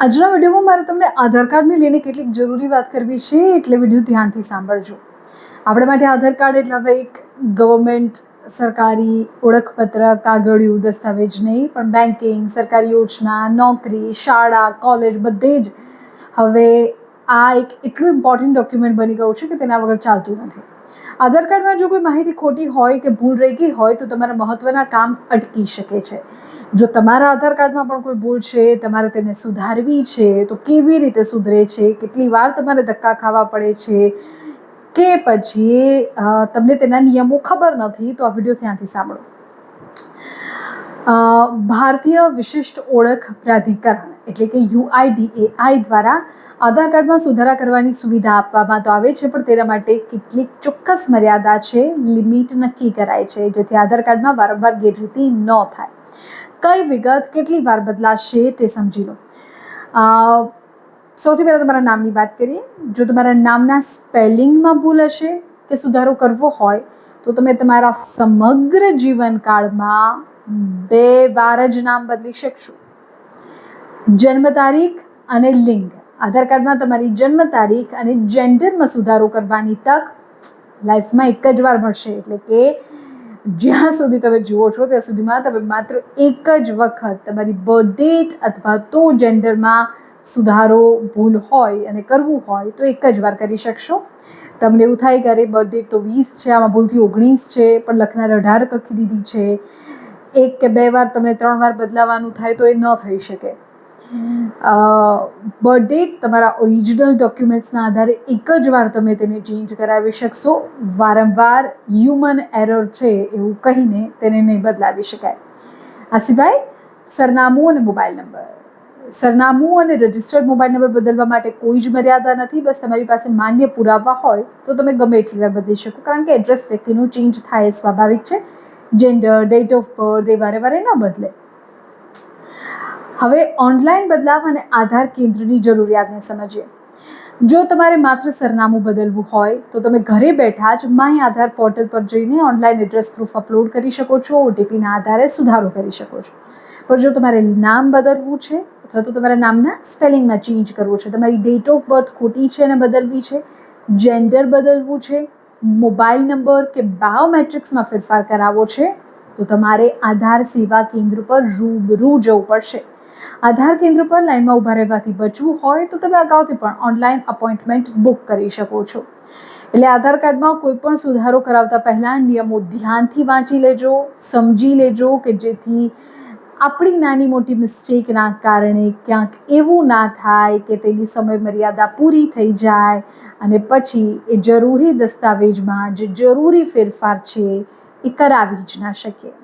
આજના વિડીયોમાં મારે તમને આધાર કાર્ડને લઈને કેટલીક જરૂરી વાત કરવી છે, એટલે વિડીયો ધ્યાનથી સાંભળજો. આપણા માટે આધાર કાર્ડ એટલે હવે એક ગવર્મેન્ટ સરકારી ઓળખપત્ર કાગળિયું દસ્તાવેજ નહીં, પણ બેન્કિંગ, સરકારી યોજના, નોકરી, શાળા, કોલેજ બધે જ હવે આ એક એટલું ઇમ્પોર્ટન્ટ ડોક્યુમેન્ટ બની ગયું છે કે તેના વગર ચાલતું નથી. આધાર કાર્ડમાં જો કોઈ માહિતી ખોટી હોય કે ભૂલ રહી ગઈ હોય તો તમારા મહત્ત્વના કામ અટકી શકે છે. જો તમારા આધાર કાર્ડમાં પણ કોઈ ભૂલ છે, તમારે તેને સુધારવી છે, તો કેવી રીતે સુધરે છે, કેટલી વાર તમારે ધક્કા ખાવા પડે છે, કે પછી તમને તેના નિયમો ખબર નથી, તો આ વિડીયો ત્યાંથી સાંભળો. ભારતીય વિશિષ્ટ ઓળખ પ્રાધિકરણ એટલે કે UIDAI દ્વારા આધાર કાર્ડમાં સુધારા કરવાની સુવિધા આપવામાં તો આવે છે, પણ તેના માટે કેટલીક ચોક્કસ મર્યાદા છે, લિમિટ નક્કી કરાય છે, જેથી આધાર કાર્ડમાં વારંવાર ગેરરીતિ ન થાય. કઈ વિગત કેટલી વાર બદલાશે તે સમજી લો. સૌથી પહેલાં તમારા નામની વાત કરીએ. જો તમારા નામના સ્પેલિંગમાં ભૂલ હશે કે સુધારો કરવો હોય તો તમે તમારા સમગ્ર જીવનકાળમાં 2 વાર જ નામ બદલી શકશો. જન્મ તારીખ અને લિંગ. આધાર કાર્ડમાં તમારી જન્મ તારીખ અને જેન્ડરમાં સુધારો કરવાની તક લાઈફમાં એક જ વાર મળશે, એટલે કે જ્યાં સુધી તમે જુઓ છો ત્યાં સુધીમાં તમે માત્ર એક જ વખત તમારી બર્થ ડેટ અથવા તો જેન્ડરમાં સુધારો ભૂલ હોય અને કરવું હોય તો એક જ વાર કરી શકશો. તમને એવું થાય કે અરે બર્થ ડેટ તો 20 છે, આમાં ભૂલથી 19 છે, પણ લખનાર 18 લખી દીધી છે. 1 કે 2 વાર તમને 3 વાર બદલાવાનું થાય તો એ ન થઈ શકે. બર્થ ડેટ તમારા ઓરિજિનલ ડોક્યુમેન્ટ્સના આધારે એક જ વાર તમે તેને ચેન્જ કરાવી શકશો. વારંવાર હ્યુમન એરર છે એવું કહીને તેને નહીં બદલાવી શકાય. આ સિવાય સરનામું અને મોબાઈલ નંબર. સરનામું અને રજિસ્ટર્ડ મોબાઈલ નંબર બદલવા માટે કોઈ જ મર્યાદા નથી. બસ તમારી પાસે માન્ય પુરાવા હોય તો તમે ગમે એટલી વાર બદલી શકો, કારણ કે એડ્રેસ વ્યક્તિનું ચેન્જ થાય એ સ્વાભાવિક છે. જેન્ડર, ડેટ ઓફ બર્થ એ વારે વારે ન બદલે. હવે ઓનલાઈન બદલાવ અને આધાર કેન્દ્રની જરૂરિયાતને સમજીએ. જો તમારે માત્ર સરનામું બદલવું હોય તો તમે ઘરે બેઠા જ માય આધાર પોર્ટલ પર જઈને ઓનલાઈન એડ્રેસ પ્રૂફ અપલોડ કરી શકો છો. OTPના આધારે સુધારો કરી શકો છો. પણ જો તમારે નામ બદલવું છે અથવા તો તમારા નામના સ્પેલિંગમાં ચેન્જ કરવું છે, તમારી ડેટ ઓફ બર્થ ખોટી છે અને બદલવી છે, જેન્ડર બદલવું છે, મોબાઈલ નંબર કે બાયોમેટ્રિક્સમાં ફેરફાર કરાવવો છે, તો તમારે આધાર સેવા કેન્દ્ર પર રૂબરૂ જવું પડશે. આધાર કેન્દ્ર પર લાઇનમાં ઊભા રહેવાથી બચવું હોય તો તમે અગાઉથી પણ ઓનલાઈન અપોઇન્ટમેન્ટ બુક કરી શકો છો. એટલે આધાર કાર્ડમાં કોઈ પણ સુધારો કરાવતા પહેલાં નિયમો ધ્યાનથી વાંચી લેજો, સમજી લેજો, કે જેથી આપણી નાની મોટી મિસ્ટેકના કારણે ક્યાંક એવું ના થાય કે તેની સમય મર્યાદા પૂરી થઈ જાય અને પછી એ જરૂરી દસ્તાવેજમાં જે જરૂરી ફેરફાર છે એ કરાવી જ ના શકીએ.